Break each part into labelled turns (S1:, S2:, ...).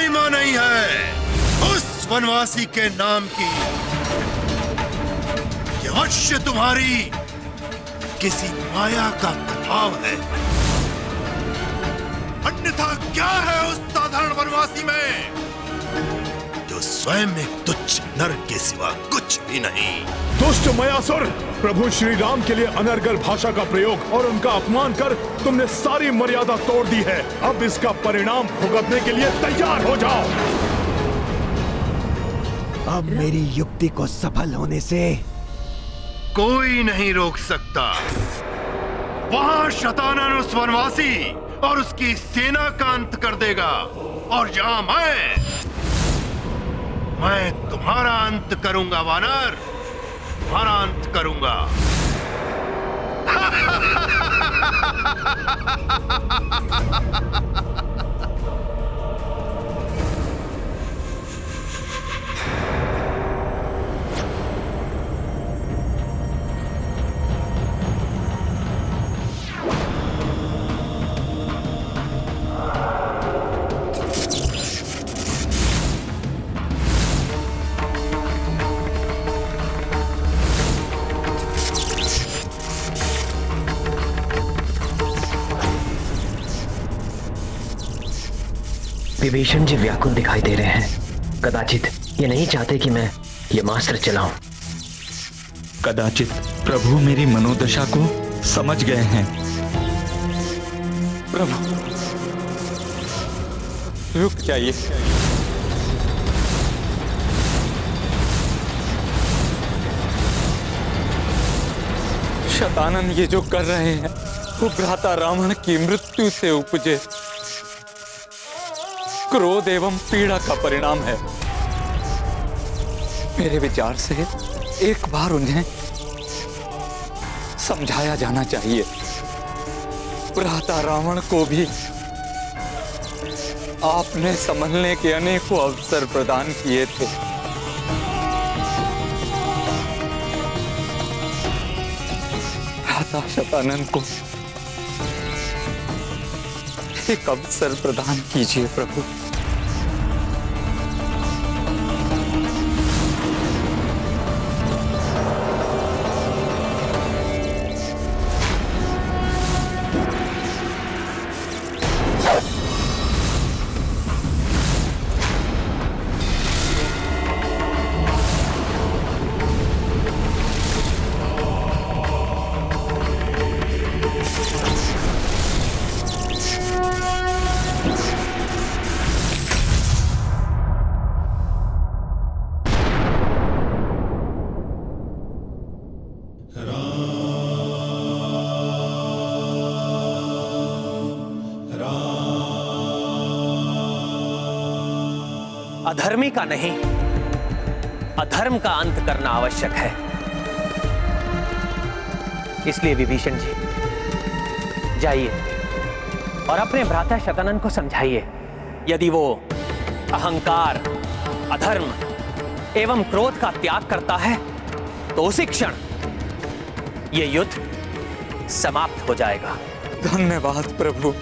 S1: महिमा नहीं है उस वनवासी के नाम की। ये अवश्य तुम्हारी किसी माया का प्रभाव है, अन्यथा क्या है उस साधारण वनवासी में जो स्वयं एक तुच्छ नर के सिवा कुछ भी नहीं।
S2: दुष्ट मयासुर, प्रभु श्री राम के लिए अनर्गल भाषा का प्रयोग और उनका अपमान कर तुमने सारी मर्यादा तोड़ दी है। अब इसका परिणाम भुगतने के लिए तैयार हो जाओ।
S3: अब मेरी युक्ति को सफल होने से
S1: कोई नहीं रोक सकता। वहां शतानन उस वनवासी और उसकी सेना का अंत कर देगा, और जहां मैं तुम्हारा अंत करूंगा वानर, तुम्हारा अंत करूंगा।
S4: विभीषण जी व्याकुल दिखाई दे रहे हैं। कदाचित ये नहीं चाहते कि मैं ये मास्त्र चलाऊं।
S5: कदाचित प्रभु मेरी मनोदशा को समझ गए हैं।
S6: प्रभु रुक जाइए। शतानन ये जो कर रहे हैं वो भ्राता रावण की मृत्यु से उपजे क्रोध एवं पीड़ा का परिणाम है। मेरे विचार से एक बार उन्हें समझाया जाना चाहिए। भ्राता रावण को भी आपने संभलने के अनेकों अवसर प्रदान किए थे। भ्राता शतानन को एक अवसर प्रदान कीजिए प्रभु।
S7: अधर्मी का नहीं, अधर्म का अंत करना आवश्यक है। इसलिए विभीषण जी जाइए और अपने भ्राता शतानन को समझाइए। यदि वो अहंकार, अधर्म एवं क्रोध का त्याग करता है तो उसी क्षण ये युद्ध समाप्त हो जाएगा।
S6: धन्यवाद प्रभु।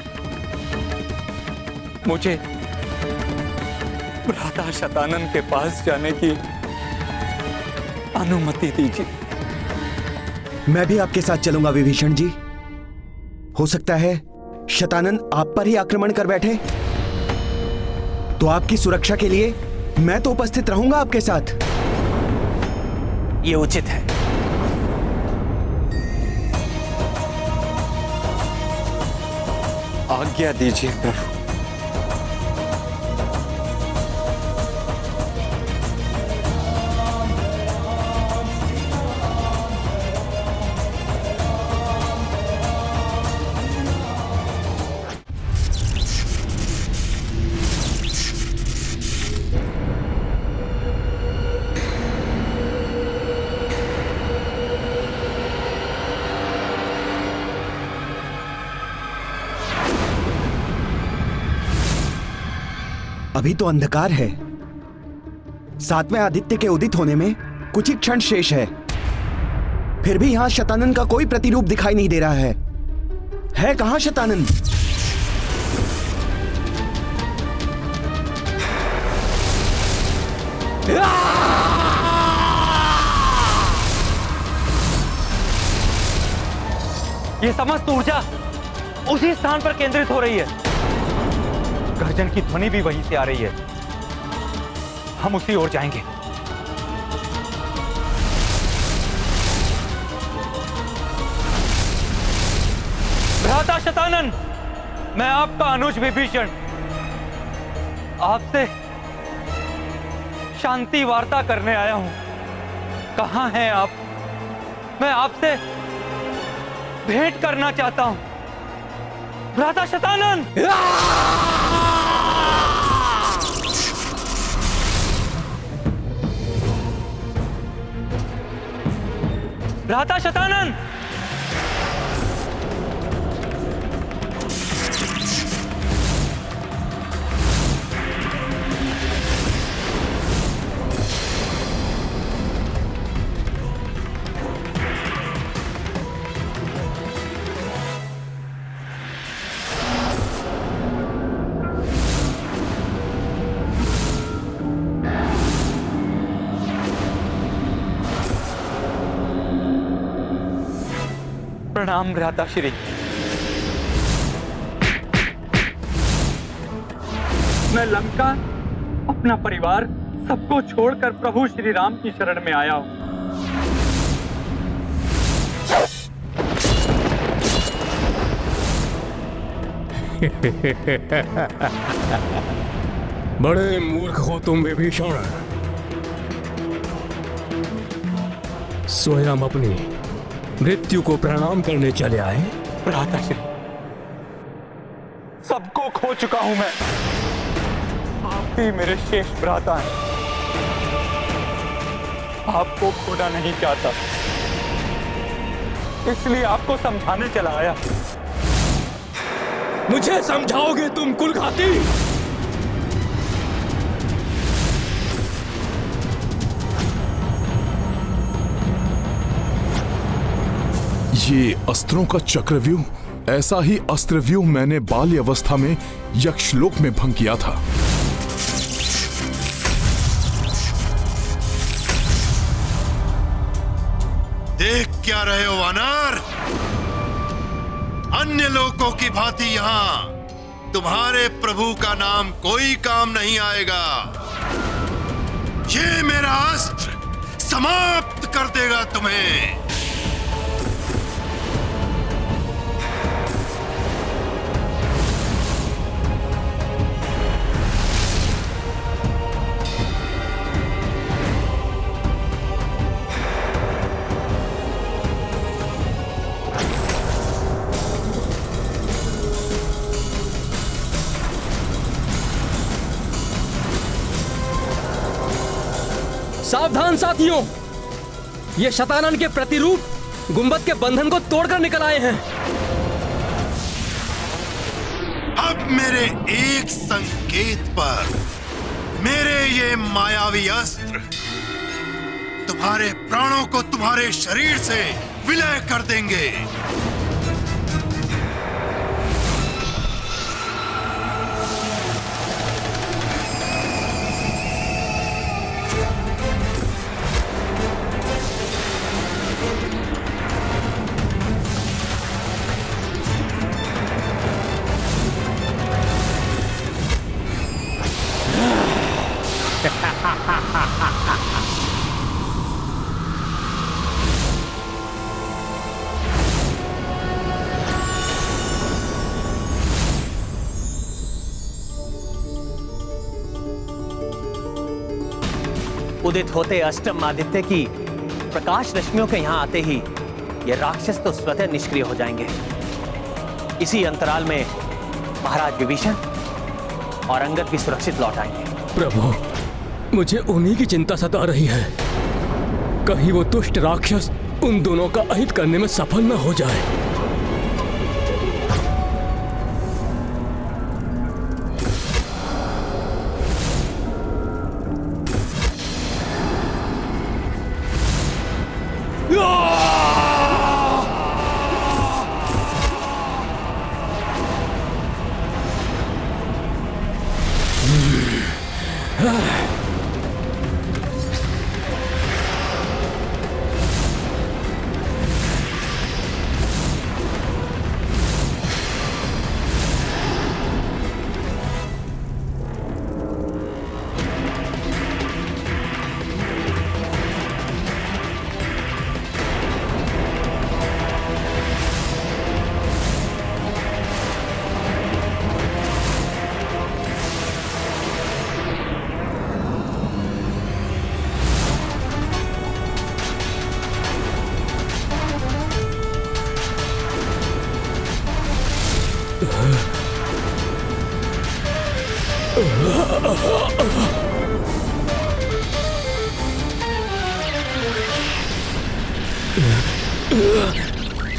S6: मुझे भ्राता शतानन के पास जाने की अनुमति दीजिए।
S3: मैं भी आपके साथ चलूंगा विभीषण जी। हो सकता है शतानन आप पर ही आक्रमण कर बैठे, तो आपकी सुरक्षा के लिए मैं तो उपस्थित रहूंगा आपके साथ।
S7: ये उचित है।
S6: आज्ञा दीजिए प्रभु।
S3: अभी तो अंधकार है, सातवें आदित्य के उदित होने में कुछ ही क्षण शेष है। फिर भी यहां शतानन का कोई प्रतिरूप दिखाई नहीं दे रहा है कहां शतानन?
S6: ये समस्त ऊर्जा उसी स्थान पर केंद्रित हो रही है। गर्जन की ध्वनि भी वहीं से आ रही है। हम उसी ओर जाएंगे। भ्राता शतानन, मैं आपका अनुज विभीषण आपसे शांति वार्ता करने आया हूं। कहां हैं आप? मैं आपसे भेंट करना चाहता हूं। भ्राता शतानन! भ्राता शतानन! प्रणाम भ्राता श्री। मैं लंका, अपना परिवार सबको छोड़कर प्रभु श्री राम की शरण में आया हूं।
S8: बड़े मूर्ख हो तुम विभीषण। स्वयं अपनी मृत्यु को प्रणाम करने चले आए।
S6: भ्राता श्री, सबको खो चुका हूं मैं। आप ही मेरे शेष भ्राता हैं। आपको खोना नहीं चाहता, इसलिए आपको समझाने चला आया।
S8: मुझे समझाओगे तुम कुलघाती?
S2: ये अस्त्रों का चक्रव्यूह, ऐसा ही अस्त्रव्यूह मैंने बाल्य अवस्था में यक्षलोक में भंग किया था।
S1: देख क्या रहे हो वानर? अन्य लोकों की भांति यहां तुम्हारे प्रभु का नाम कोई काम नहीं आएगा। ये मेरा अस्त्र समाप्त कर देगा तुम्हें।
S8: सावधान साथियों, ये शतानन के प्रतिरूप गुंबद के बंधन को तोड़कर निकल आए हैं।
S1: अब मेरे एक संकेत पर मेरे ये मायावी अस्त्र तुम्हारे प्राणों को तुम्हारे शरीर से विलय कर देंगे।
S7: उदित होते अष्टम आदित्य की प्रकाश रश्मियों के यहां आते ही ये राक्षस तो स्वतः निष्क्रिय हो जाएंगे। इसी अंतराल में महाराज विभीषण और अंगद भी सुरक्षित लौट आएंगे।
S8: प्रभु, मुझे उन्हीं की चिंता सता रही है। कहीं वो दुष्ट राक्षस उन दोनों का अहित करने में सफल न हो जाए।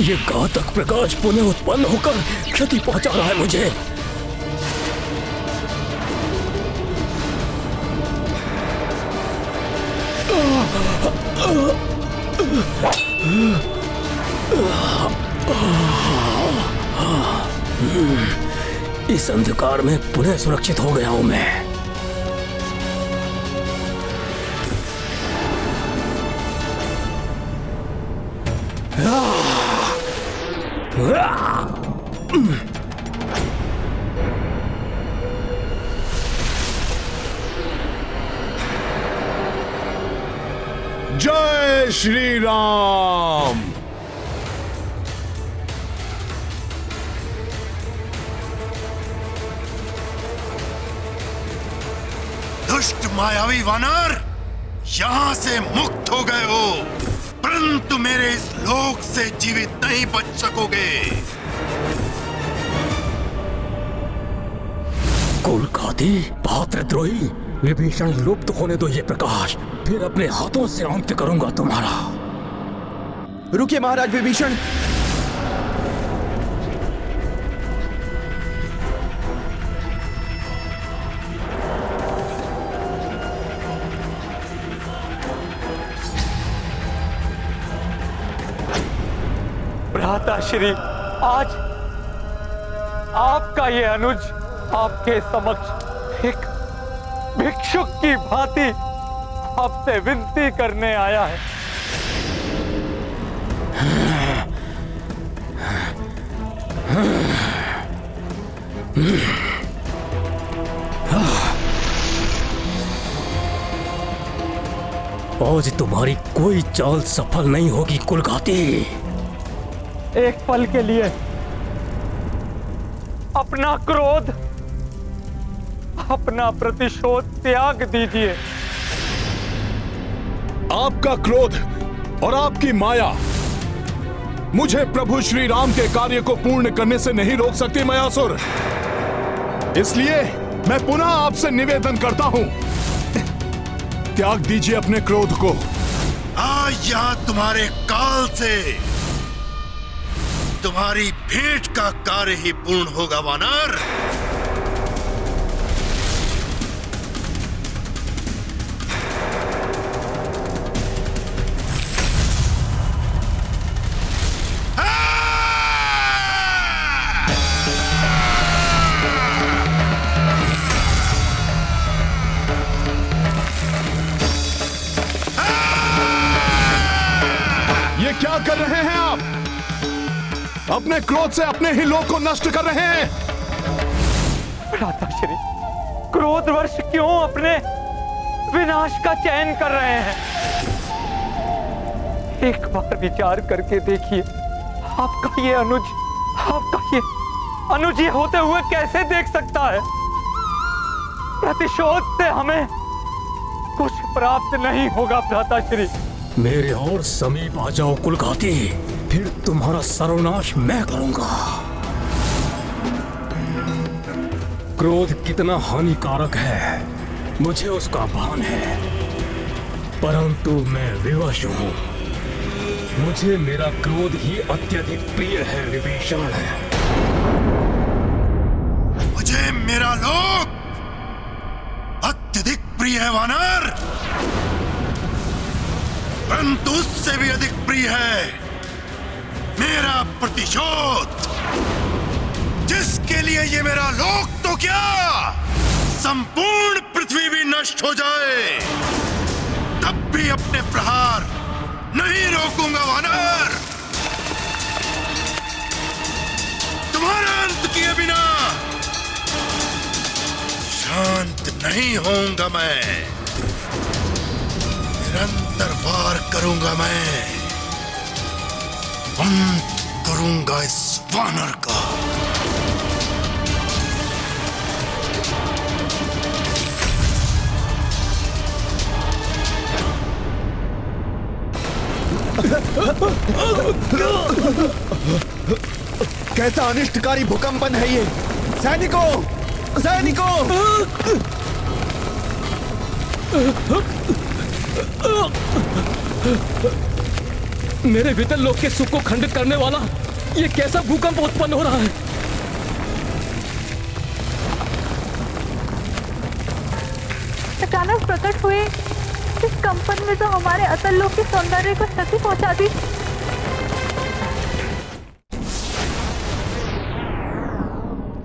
S8: ये घातक प्रकाश पुनः उत्पन्न होकर क्षति पहुंचा रहा है मुझे। इस अंधकार में पुनः सुरक्षित हो गया हूं मैं।
S2: जय श्री राम।
S1: दुष्ट मायावी वानर, यहां से मुक्त हो गए हो, परंतु मेरे इस लोक से जीवित नहीं बच सकोगे।
S8: कुलघाती भातृद्रोही, विभीषण, लुप्त होने दो ये प्रकाश, फिर अपने हाथों से अंत करूंगा तुम्हारा।
S3: रुकिए महाराज विभीषण।
S6: भ्राताश्री, आज आपका ये अनुज आपके समक्ष एक भिक्षुक की भांति आपसे विनती करने आया है।
S8: आज तुम्हारी कोई चाल सफल नहीं होगी कुलघाती।
S6: एक पल के लिए अपना क्रोध, अपना प्रतिशोध त्याग दीजिए।
S2: आपका क्रोध और आपकी माया मुझे प्रभु श्री राम के कार्य को पूर्ण करने से नहीं रोक सकती मयासुर। इसलिए मैं पुनः आपसे निवेदन करता हूं, त्याग दीजिए अपने क्रोध को।
S1: आज यहां तुम्हारे काल से तुम्हारी भेंट का कार्य ही पूर्ण होगा वानर।
S2: ये क्या कर रहे हैं आप? अपने क्रोध से अपने ही लोग को नष्ट कर रहे हैं।
S6: भ्राताश्री, क्रोधवश क्यों अपने विनाश का चयन कर रहे हैं? एक बार विचार करके देखिए, आपका ये अनुज ये होते हुए कैसे देख सकता है? प्रतिशोध से हमें कुछ प्राप्त नहीं होगा भ्राताश्री।
S8: मेरे और समीप आ जाओ कुलघाती, फिर तुम्हारा सर्वनाश मैं करूंगा। क्रोध कितना हानिकारक है मुझे उसका भान है, परंतु मैं विवश हूं। मुझे मेरा क्रोध ही अत्यधिक प्रिय है विभीषण।
S1: मुझे मेरा लोक अत्यधिक प्रिय है वानर, परंतु उससे भी अधिक प्रिय है मेरा प्रतिशोध, जिसके लिए ये मेरा लोक तो क्या, संपूर्ण पृथ्वी भी नष्ट हो जाए, तब भी अपने प्रहार नहीं रोकूंगा वानर। तुम्हारा अंत किए बिना शांत नहीं होऊंगा मैं। निरंतर वार करूंगा मैं, अंत करूंगा इस वानर का।
S3: कैसा अनिष्टकारी भूकंपन है ये! सैनिकों, सैनिकों!
S8: मेरे वितल लोक के सुख को खंडित करने वाला ये कैसा भूकंप उत्पन्न हो रहा है?
S9: अचानक प्रकट हुए इस कंपन में तो हमारे अतल लोक के सौंदर्य को क्षति पहुंचा दी।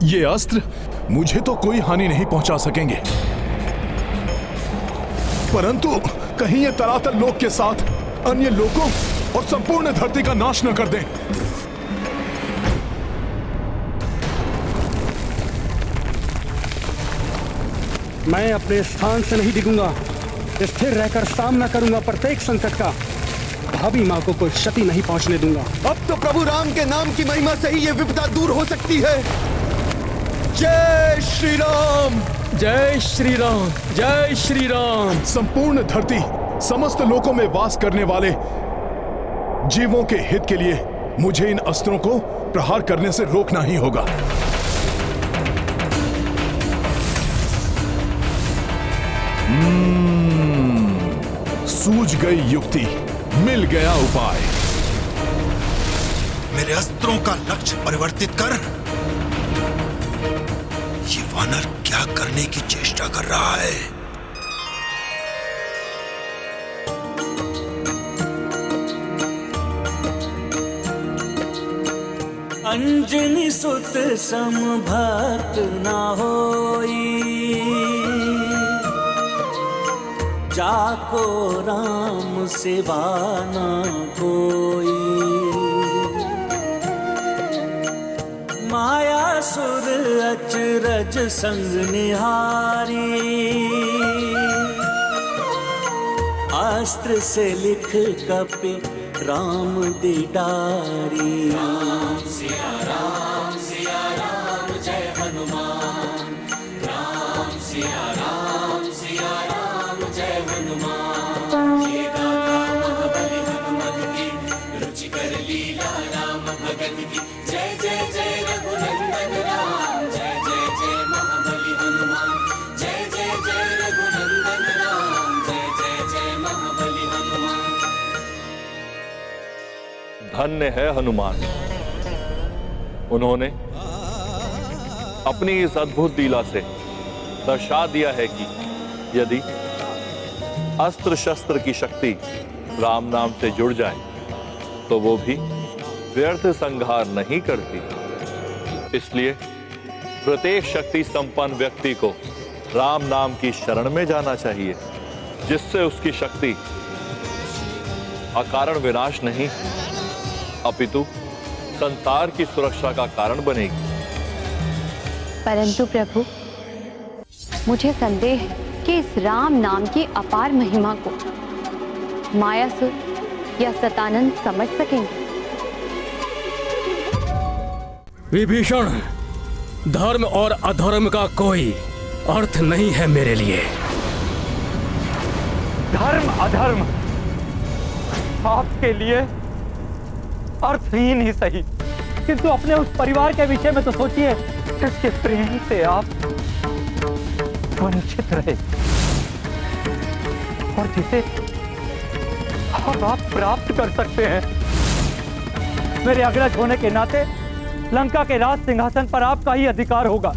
S2: ये अस्त्र मुझे तो कोई हानि नहीं पहुंचा सकेंगे, परंतु कहीं ये तरातल लोक के साथ अन्य लोकों और संपूर्ण धरती का नाश न कर दें।
S10: मैं अपने स्थान से नहीं डिगूंगा, स्थिर रहकर सामना करूंगा प्रत्येक संकट का। भाभी मां को कोई क्षति नहीं पहुंचने दूंगा।
S3: अब तो प्रभु राम के नाम की महिमा से ही ये विपदा दूर हो सकती है। जय श्री राम,
S8: जय श्री राम, जय श्री राम।
S2: संपूर्ण धरती, समस्त लोकों में वास करने वाले जीवों के हित के लिए मुझे इन अस्त्रों को प्रहार करने से रोकना ही होगा। सूझ गई युक्ति, मिल गया उपाय।
S1: मेरे अस्त्रों का लक्ष्य परिवर्तित कर। ये वानर क्या करने की चेष्टा कर रहा है?
S11: अंजनी सुत सम भक्त ना होई, जाको राम सेवा ना कोई। माया सुर अचरज संग निहारी, अस्त्र से लिख कपि राम दिडारी। राम सिया राम जय हनुमान। राम सिया राम जय हनुमान। ये गाथा महाबली हनुमत की, रुचि कर लीला राम भगत की। जय जय जय रघुनंदन राम, जय जय जय महाबली हनुमान। जय जय जय रघुनंदन राम, जय जय जय महाबली हनुमान।
S12: धन्य है हनुमान, उन्होंने अपनी इस अद्भुत लीला से दर्शा दिया है कि यदि अस्त्र शस्त्र की शक्ति राम नाम से जुड़ जाए तो वो भी व्यर्थ संहार नहीं करती। इसलिए प्रत्येक शक्ति संपन्न व्यक्ति को राम नाम की शरण में जाना चाहिए, जिससे उसकी शक्ति अकारण विनाश नहीं अपितु संसार की सुरक्षा का कारण बनेगी।
S9: परंतु प्रभु, मुझे संदेह है कि इस राम नाम की अपार महिमा को मायासुर या सतानंद समझ सकेंगे।
S8: विभीषण, धर्म और अधर्म का कोई अर्थ नहीं है मेरे लिए।
S6: धर्म अधर्म आपके लिए अर्थहीन ही सही, किंतु अपने उस परिवार के विषय में तो सोचिए जिसके प्रेम से आप वंचित रहे और जिसे अब आप प्राप्त कर सकते हैं। मेरे अग्रज होने के नाते लंका के राज सिंहासन पर आपका ही अधिकार होगा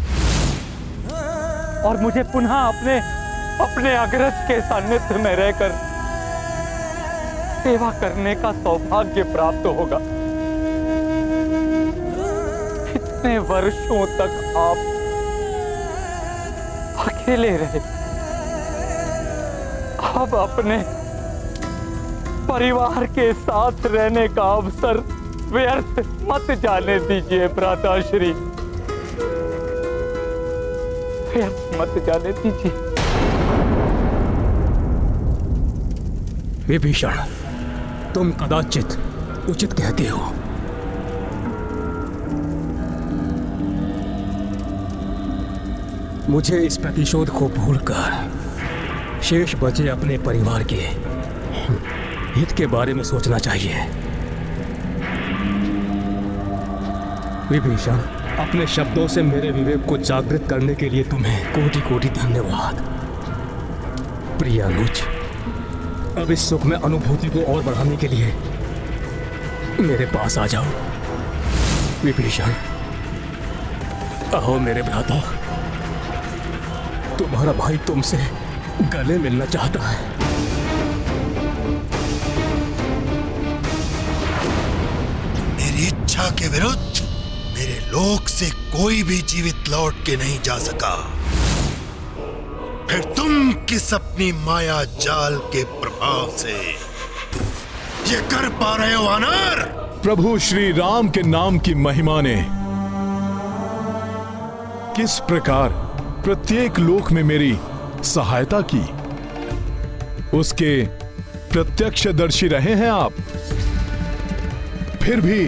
S6: और मुझे पुनः अपने अग्रज के सान्निध्य में रहकर सेवा करने का सौभाग्य प्राप्त होगा। इतने वर्षों तक आप अकेले रहे, अब अपने परिवार के साथ रहने का अवसर व्यर्थ मत जाने दीजिए भ्राताश्री, व्यर्थ मत जाने दीजिए।
S8: विभीषण, तुम कदाचित उचित कहते हो। मुझे इस प्रतिशोध को भूलकर शेष बचे अपने परिवार के हित के बारे में सोचना चाहिए। विभीषण, अपने शब्दों से मेरे विवेक को जागृत करने के लिए तुम्हें कोटि कोटि धन्यवाद। प्रिय अनुज, अब इस सुख में अनुभूति को और बढ़ाने के लिए मेरे पास आ जाओ। विभीषण, आओ मेरे भ्राता, तुम्हारा भाई तुमसे गले मिलना चाहता है।
S1: मेरी इच्छा के विरुद्ध मेरे लोक से कोई भी जीवित लौट के नहीं जा सका। फिर तुम किस अपनी माया जाल के प्रभाव से ये कर पा रहे हो वानर?
S2: प्रभु श्री राम के नाम की महिमा ने किस प्रकार प्रत्येक लोक में मेरी सहायता की, उसके प्रत्यक्षदर्शी रहे हैं आप। फिर भी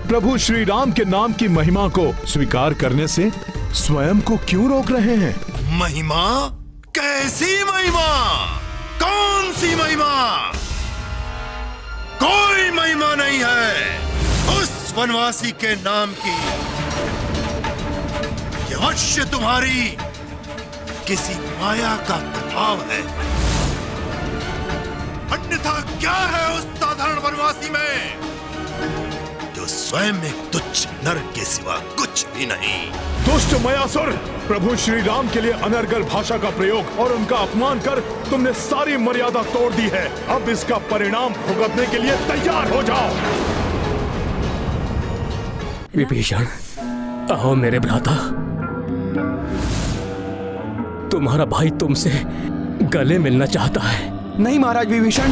S2: प्रभु श्री राम के नाम की महिमा को स्वीकार करने से स्वयं को क्यों रोक रहे हैं?
S1: महिमा? कैसी महिमा? कौन सी महिमा? कोई महिमा नहीं है उस वनवासी के नाम की। यह अवश्य तुम्हारी किसी माया का प्रभाव है, अन्यथा क्या है उस साधारण वनवासी में जो स्वयं एक तुच्छ नर के सिवा कुछ भी नहीं।
S2: दुष्ट मयासुर, प्रभु श्री राम के लिए अनर्गल भाषा का प्रयोग और उनका अपमान कर तुमने सारी मर्यादा तोड़ दी है। अब इसका परिणाम भुगतने के लिए तैयार हो जाओ।
S8: विभीषण, आओ मेरे भ्राता, तुम्हारा भाई तुमसे गले मिलना चाहता है।
S3: नहीं महाराज विभीषण,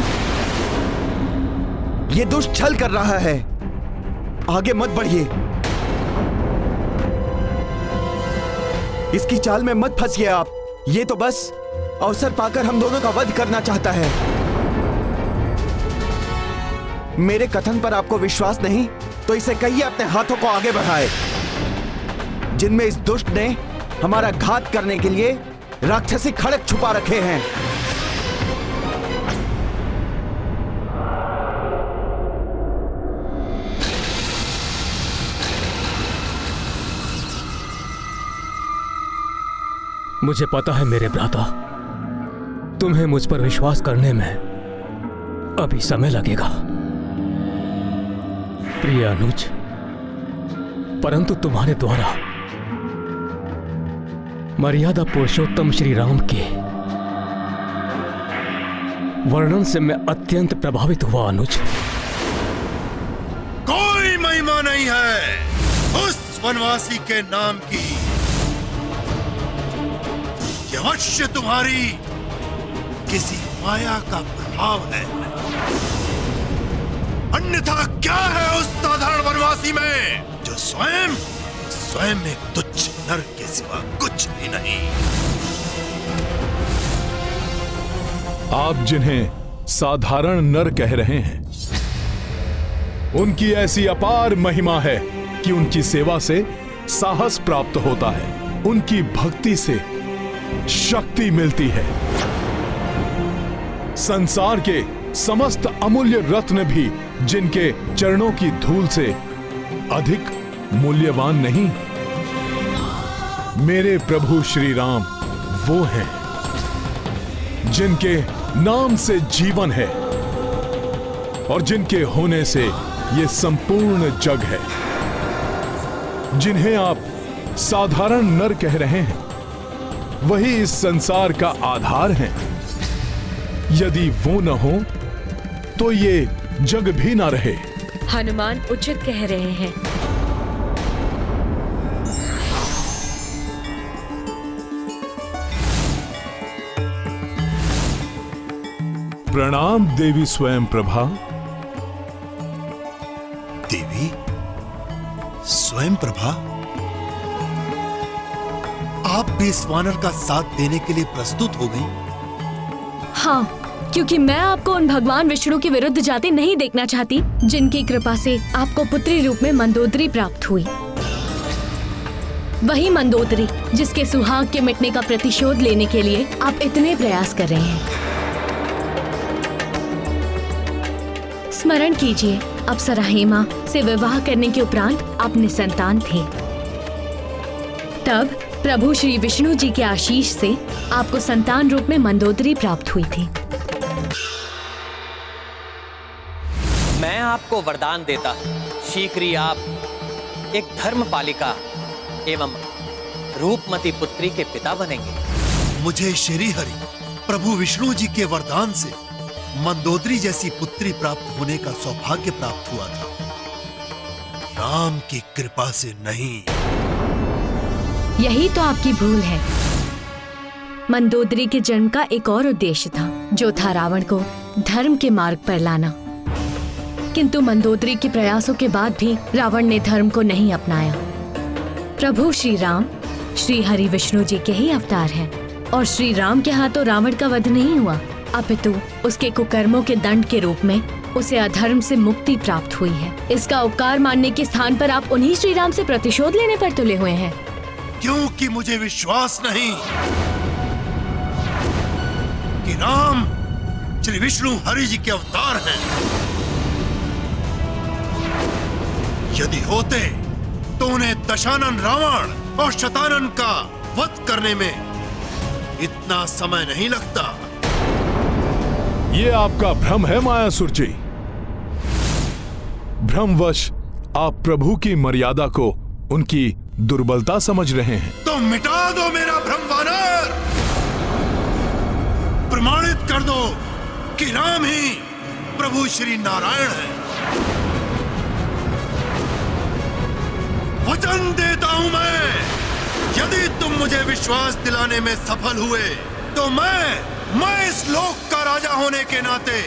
S3: ये दुष्ट छल कर रहा है, आगे मत बढ़िए। इसकी चाल में मत फंसिए आप। ये तो बस अवसर पाकर हम दोनों का वध करना चाहता है। मेरे कथन पर आपको विश्वास नहीं तो इसे कहिए अपने हाथों को आगे बढ़ाए, जिनमें इस दुष्ट ने हमारा घात करने के लिए राक्षसी खड़ग छुपा रखे हैं।
S8: मुझे पता है मेरे भ्राता, तुम्हें मुझ पर विश्वास करने में अभी समय लगेगा। प्रिय अनुज, परंतु तुम्हारे द्वारा मर्यादा पुरुषोत्तम श्री राम के वर्णन से मैं अत्यंत प्रभावित हुआ। अनुज,
S1: कोई महिमा नहीं है उस वनवासी के नाम की। यह अवश्य तुम्हारी किसी माया का प्रभाव है, अन्यथा क्या है उस साधारण वनवासी में जो स्वयं एक तुच्छ नर के सिवा कुछ भी नहीं।
S2: आप जिन्हें साधारण नर कह रहे हैं, उनकी ऐसी अपार महिमा है कि उनकी सेवा से साहस प्राप्त होता है, उनकी भक्ति से शक्ति मिलती है। संसार के समस्त अमूल्य रत्न भी जिनके चरणों की धूल से अधिक मूल्यवान नहीं। मेरे प्रभु श्री राम वो हैं जिनके नाम से जीवन है और जिनके होने से ये संपूर्ण जग है। जिन्हें आप साधारण नर कह रहे हैं, वही इस संसार का आधार हैं। यदि वो न हो तो ये जग भी ना रहे।
S13: हनुमान उचित कह रहे हैं।
S2: प्रणाम देवी स्वयं प्रभा।
S1: देवी स्वयं प्रभा, आप भी इस वानर का साथ देने के लिए प्रस्तुत हो गई?
S13: हाँ, क्योंकि मैं आपको उन भगवान विष्णु के विरुद्ध जाते नहीं देखना चाहती जिनकी कृपा से आपको पुत्री रूप में मंदोदरी प्राप्त हुई। वही मंदोदरी जिसके सुहाग के मिटने का प्रतिशोध लेने के लिए आप इतने प्रयास कर रहे हैं। स्मरण कीजिए, अप्सरा हेमा से विवाह करने के उपरांत आप निसंतान थे। तब प्रभु श्री विष्णु जी के आशीष से आपको संतान रूप में मंदोदरी प्राप्त हुई थी।
S7: मैं आपको वरदान देता शीघ्र ही आप एक धर्मपालिका एवं रूपमती पुत्री के पिता बनेंगे।
S1: मुझे श्री हरि प्रभु विष्णु जी के वरदान से मंदोदरी जैसी पुत्री प्राप्त होने का सौभाग्य प्राप्त हुआ था, राम की कृपा से नहीं।
S13: यही तो आपकी भूल है। मंदोदरी के जन्म का एक और उद्देश्य था, जो था रावण को धर्म के मार्ग पर लाना। किंतु मंदोदरी के प्रयासों के बाद भी रावण ने धर्म को नहीं अपनाया। प्रभु श्री राम श्री हरि विष्णु जी के ही अवतार हैं, और श्री राम के हाथों रावण का वध नहीं हुआ, अपितु उसके कुकर्मों के दंड के रूप में उसे अधर्म से मुक्ति प्राप्त हुई है। इसका उपकार मानने के स्थान पर आप उन्हीं श्री राम से प्रतिशोध लेने पर तुले हुए हैं।
S1: क्योंकि मुझे विश्वास नहीं कि राम श्री विष्णु हरि जी के अवतार हैं। यदि होते तो उन्हें दशानन रावण और शतानन का वध करने में इतना समय नहीं लगता।
S2: ये आपका भ्रम है मायासुर जी। भ्रमवश आप प्रभु की मर्यादा को उनकी दुर्बलता समझ रहे हैं।
S1: तो मिटा दो मेरा भ्रम वानर, प्रमाणित कर दो कि राम ही प्रभु श्री नारायण है। वचन देता हूं मैं, यदि तुम मुझे विश्वास दिलाने में सफल हुए तो मैं इस लोक का राजा होने के नाते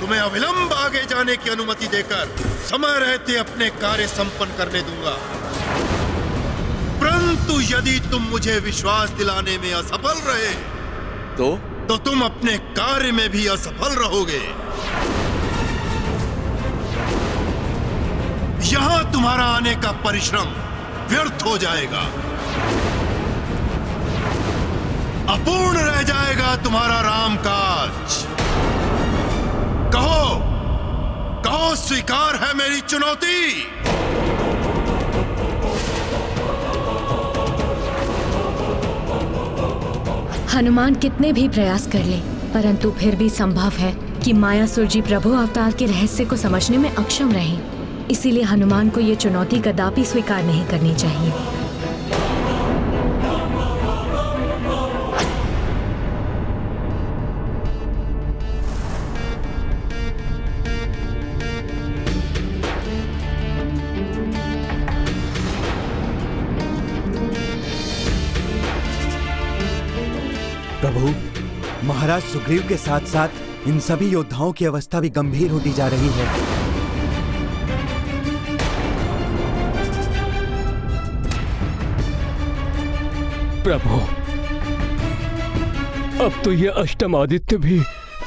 S1: तुम्हें अविलंब आगे जाने की अनुमति देकर समय रहते अपने कार्य संपन्न करने दूंगा। परंतु यदि तुम मुझे विश्वास दिलाने में असफल रहे तो तुम अपने कार्य में भी असफल रहोगे। यहां तुम्हारा आने का परिश्रम व्यर्थ हो जाएगा, अपूर्ण रह जाएगा तुम्हारा रामकाज। कहो स्वीकार है मेरी चुनौती।
S13: हनुमान कितने भी प्रयास कर ले, परंतु फिर भी संभव है कि मायासुर जी प्रभु अवतार के रहस्य को समझने में अक्षम रहें। इसीलिए हनुमान को ये चुनौती कदापि स्वीकार नहीं करनी चाहिए।
S3: प्रभु, महाराज सुग्रीव के साथ साथ इन सभी योद्धाओं की अवस्था भी गंभीर होती जा रही है।
S8: प्रभु, अब तो ये अष्टमादित्य भी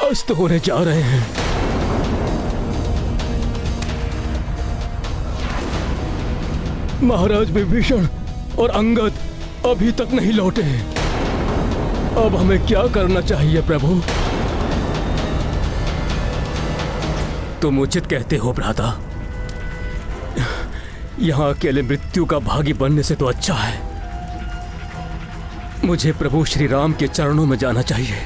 S8: अस्त होने जा रहे हैं। महाराज विभीषण और अंगद अभी तक नहीं लौटे हैं। अब हमें क्या करना चाहिए प्रभु? तुम उचित कहते हो भ्राता। यहां अकेले मृत्यु का भागी बनने से तो अच्छा है मुझे प्रभु श्री राम के चरणों में जाना चाहिए।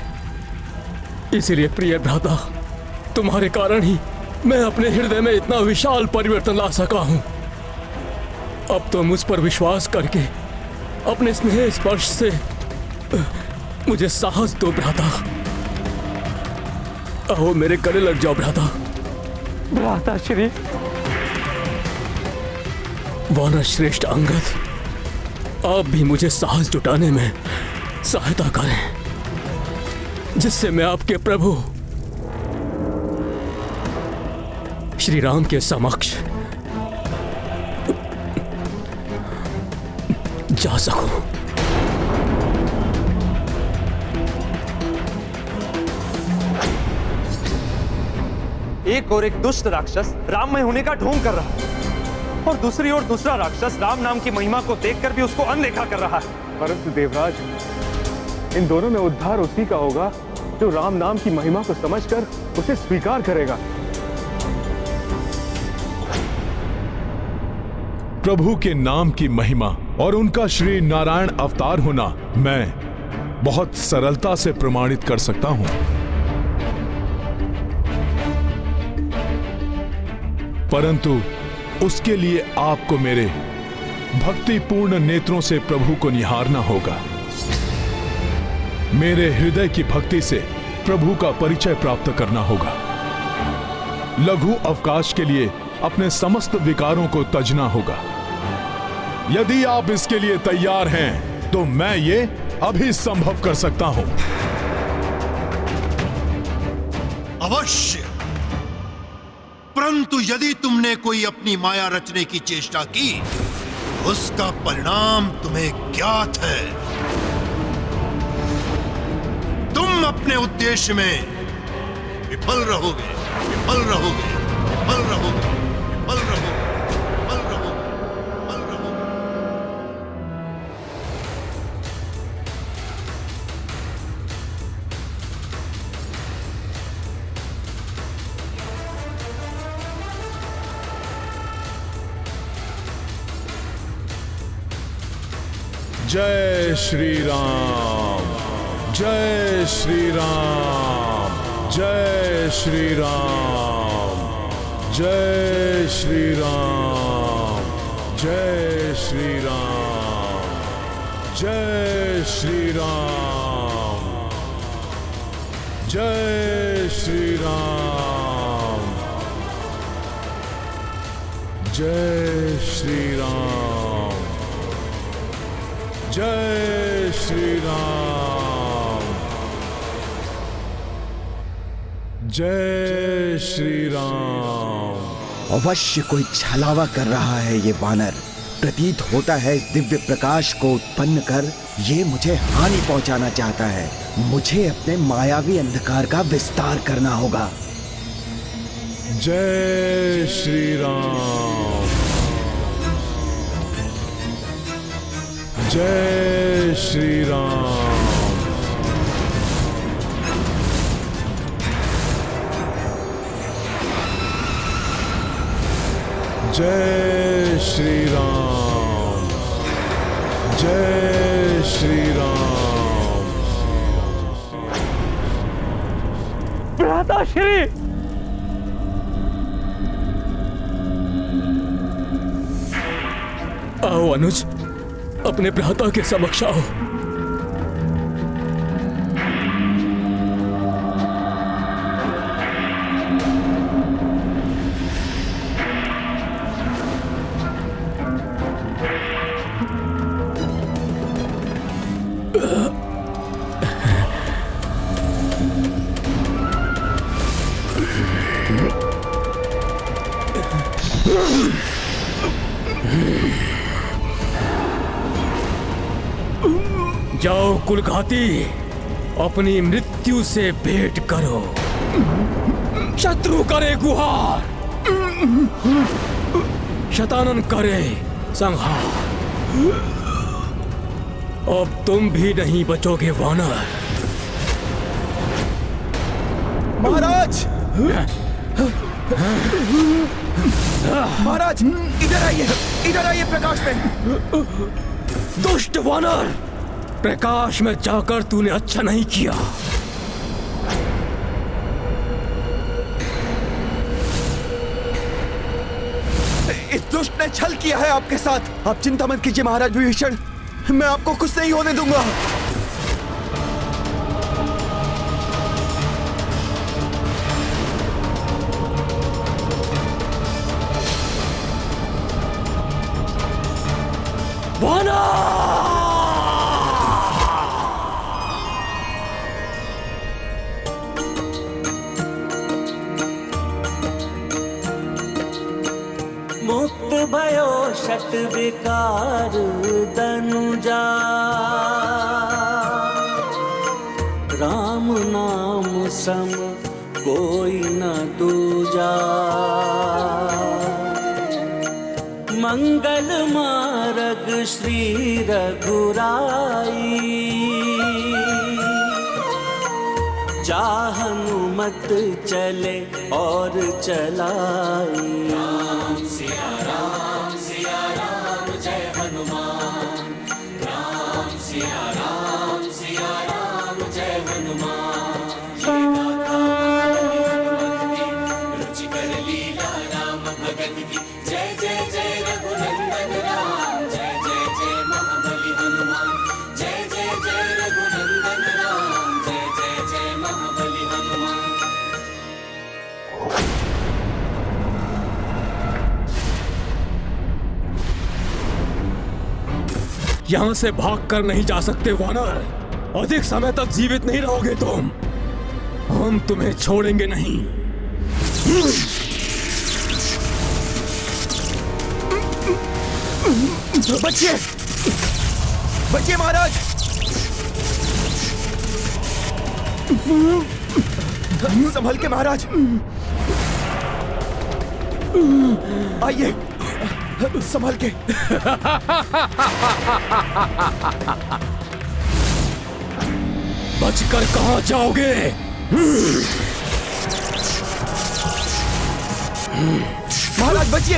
S8: इसीलिए प्रिय भ्राता, तुम्हारे कारण ही मैं अपने हृदय में इतना विशाल परिवर्तन ला सका हूं। अब तो मुझ पर विश्वास करके अपने स्नेह स्पर्श से मुझे साहस दो भ्राता। आओ मेरे गले लग जाओ भ्राता।
S6: भ्राता श्री।
S8: वानर श्रेष्ठ अंगद, आप भी मुझे साहस जुटाने में सहायता करें, जिससे मैं आपके प्रभु श्री राम के समक्ष जा सकूं।
S6: एक और एक दुष्ट राक्षस राममय होने का ढोंग कर रहा है, और दूसरी ओर दूसरा राक्षस राम नाम की महिमा को देखकर भी उसको अनदेखा कर रहा है।
S14: परंतु देवराज, इन दोनों में उद्धार उसी का होगा जो राम नाम की महिमा को समझकर उसे स्वीकार करेगा।
S2: प्रभु के नाम की महिमा और उनका श्री नारायण अवतार होना मैं बहुत सरलता से प्रमाणित कर सकता हूं। परंतु उसके लिए आपको मेरे भक्तिपूर्ण नेत्रों से प्रभु को निहारना होगा। मेरे हृदय की भक्ति से प्रभु का परिचय प्राप्त करना होगा। लघु अवकाश के लिए अपने समस्त विकारों को तजना होगा। यदि आप इसके लिए तैयार हैं तो मैं ये अभी संभव कर सकता हूं।
S1: अवश्य, परंतु यदि तुमने कोई अपनी माया रचने की चेष्टा की, उसका परिणाम तुम्हें ज्ञात है। तुम अपने उद्देश्य में विफल रहोगे, विफल रहोगे, विफल रहोगे, विफल रहोगे, विफल रहोगे, विफल रहोगे।
S2: जय श्री राम, जय श्री राम, जय श्री राम, जय श्री राम, जय श्री राम, जय श्री राम, जय श्री राम, जय श्री राम, जय श्री राम, जय श्री राम।
S3: अवश्य कोई छलावा कर रहा है ये वानर। प्रतीत होता है इस दिव्य प्रकाश को उत्पन्न कर ये मुझे हानि पहुंचाना चाहता है। मुझे अपने मायावी अंधकार का विस्तार करना होगा।
S2: जय श्री राम, जय श्री राम, जय श्री राम, जय श्री राम।
S6: भ्राताश्री,
S8: आओ अनुज, अपने भ्राता के समक्ष आओ। जाओ कुलघाती, अपनी मृत्यु से भेंट करो। शत्रु करे गुहार, शतानन करे संहार। अब तुम भी नहीं बचोगे वानर।
S3: महाराज, महाराज, इधर आइए प्रकाश में।
S8: दुष्ट वानर, प्रकाश में जाकर तूने अच्छा नहीं किया।
S3: इस दुष्ट ने छल किया है आपके साथ। आप चिंता मत कीजिए महाराज विभीषण, मैं आपको कुछ नहीं होने दूंगा।
S11: मुक्त भयो शत विकार दनुजा, राम नाम सम कोई न दूजा। मंगल मार्ग श्री रघुराई, जा हनुमत चले और चलाई।
S15: राम सिया राम जय हनुमान।
S8: यहाँ से भाग कर नहीं जा सकते वानर। अधिक समय तक जीवित नहीं रहोगे तुम। हम तुम्हें छोड़ेंगे नहीं।
S3: बचिए, बचिए महाराज। संभल के महाराज। आइए, संभल के।
S8: बचकर कहां जाओगे?
S3: महाराज बचिए।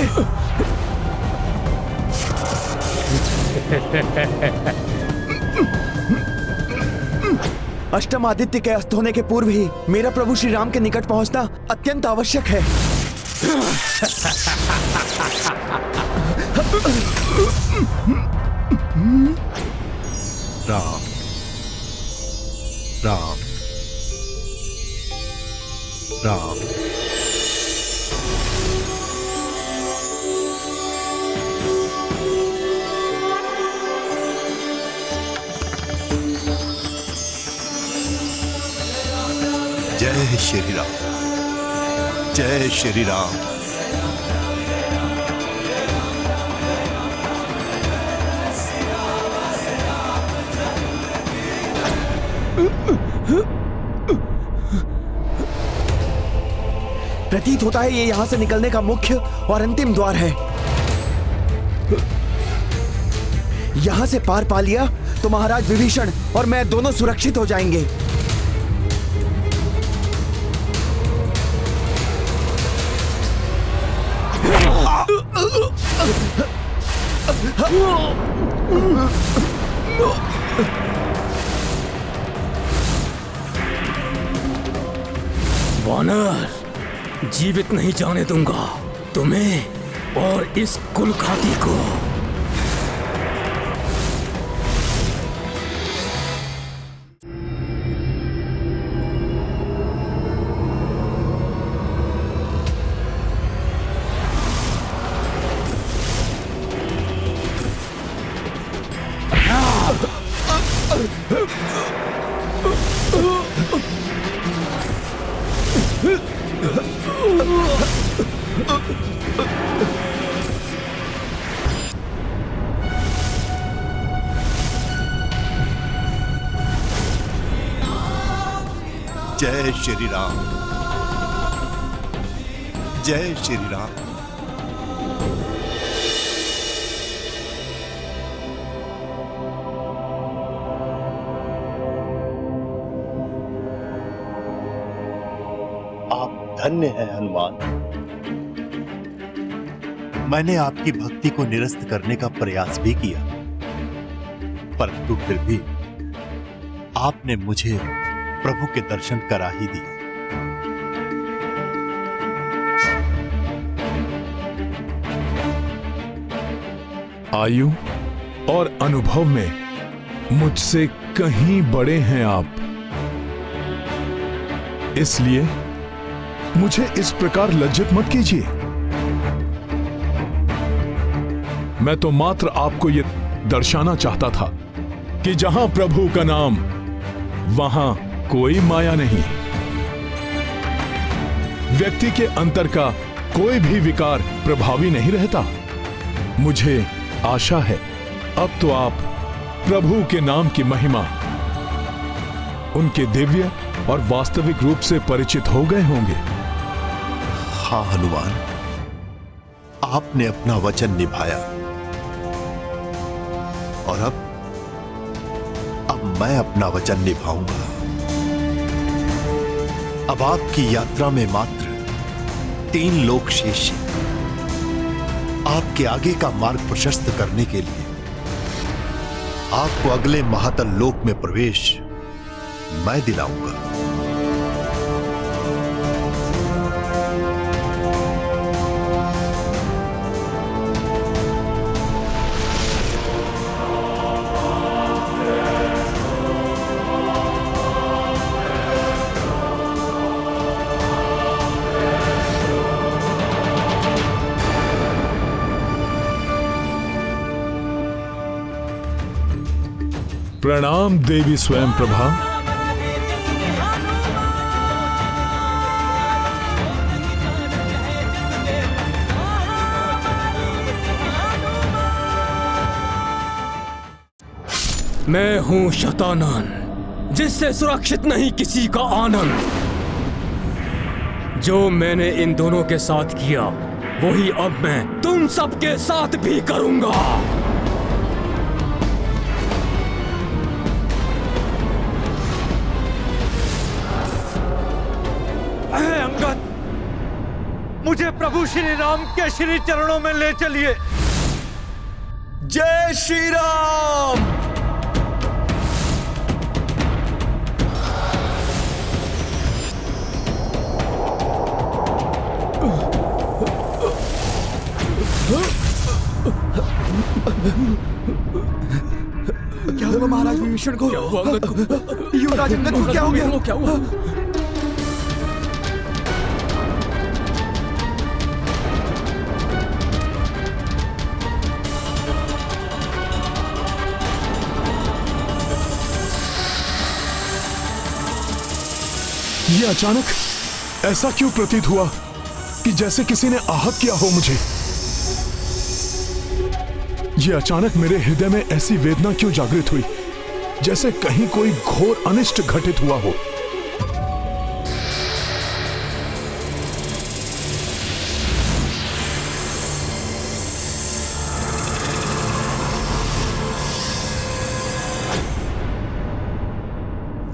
S3: अष्टम आदित्य के अस्त होने के पूर्व ही मेरा प्रभु श्री राम के निकट पहुंचना अत्यंत आवश्यक है।
S1: राम राम राम। जय श्री राम, जय श्री राम।
S3: प्रतीत होता है ये यहां से निकलने का मुख्य और अंतिम द्वार है। यहां से पार पा लिया तो महाराज विभीषण और मैं दोनों सुरक्षित हो जाएंगे।
S8: वानर, जीवित नहीं जाने दूंगा तुम्हें और इस कुलघाती को।
S1: जय श्री राम, जय श्री राम।
S15: आप धन्य हैं हनुमान।
S1: मैंने आपकी भक्ति को निरस्त करने का प्रयास भी किया, परंतु फिर भी आपने मुझे प्रभु के दर्शन करा ही दिए।
S2: आयु और अनुभव में मुझसे कहीं बड़े हैं आप, इसलिए मुझे इस प्रकार लज्जित मत कीजिए। मैं तो मात्र आपको यह दर्शाना चाहता था कि जहां प्रभु का नाम, वहां कोई माया नहीं। व्यक्ति के अंतर का कोई भी विकार प्रभावी नहीं रहता। मुझे आशा है अब तो आप प्रभु के नाम की महिमा, उनके दिव्य और वास्तविक रूप से परिचित हो गए होंगे।
S1: हाँ हनुमान, आपने अपना वचन निभाया और अब मैं अपना वचन निभाऊंगा। अब आपकी यात्रा में मात्र 3 लोक शेष हैं। आपके आगे का मार्ग प्रशस्त करने के लिए आपको अगले महातल लोक में प्रवेश मैं दिलाऊंगा।
S2: प्रणाम देवी स्वयं प्रभा।
S8: मैं हूं शतानन, जिससे सुरक्षित नहीं किसी का आनंद। जो मैंने इन दोनों के साथ किया वही अब मैं तुम सबके साथ भी करूंगा।
S6: अंगद, मुझे प्रभु श्री राम के श्री चरणों में ले चलिए।
S3: जय श्री राम। क्या हुआ महाराज विभीषण को?
S8: क्या हुआ अंगद को?
S3: युवराज अंगद को क्या हो गया?
S8: क्या हुआ?
S2: ये अचानक ऐसा क्यों प्रतीत हुआ कि जैसे किसी ने आहत किया हो मुझे? ये अचानक मेरे हृदय में ऐसी वेदना क्यों जागृत हुई, जैसे कहीं कोई घोर अनिष्ट घटित हुआ हो?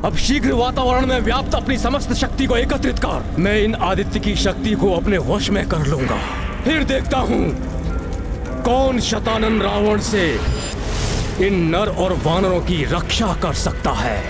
S8: अब शीघ्र वातावरण में व्याप्त अपनी समस्त शक्ति को एकत्रित कर मैं इन आदित्य की शक्ति को अपने वश में कर लूंगा। फिर देखता हूं कौन शतानन रावण से इन नर और वानरों की रक्षा कर सकता है।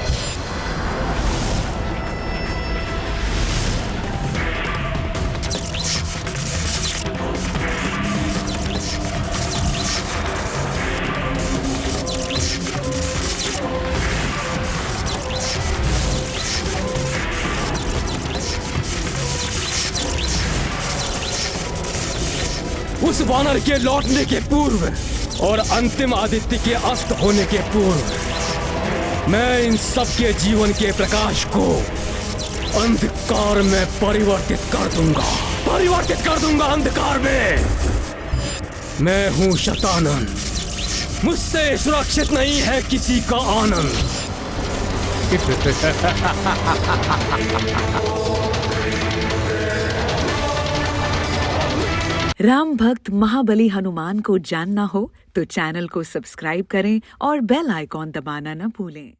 S8: उस वानर के लौटने के पूर्व और अंतिम आदित्य के अस्त होने के पूर्व मैं इन सब के जीवन के प्रकाश को अंधकार में परिवर्तित कर दूंगा अंधकार में। मैं हूं शतानन, मुझसे सुरक्षित नहीं है किसी का आनंद।
S16: राम भक्त महाबली हनुमान को जानना हो तो चैनल को सब्सक्राइब करें और बेल आइकॉन दबाना न भूलें।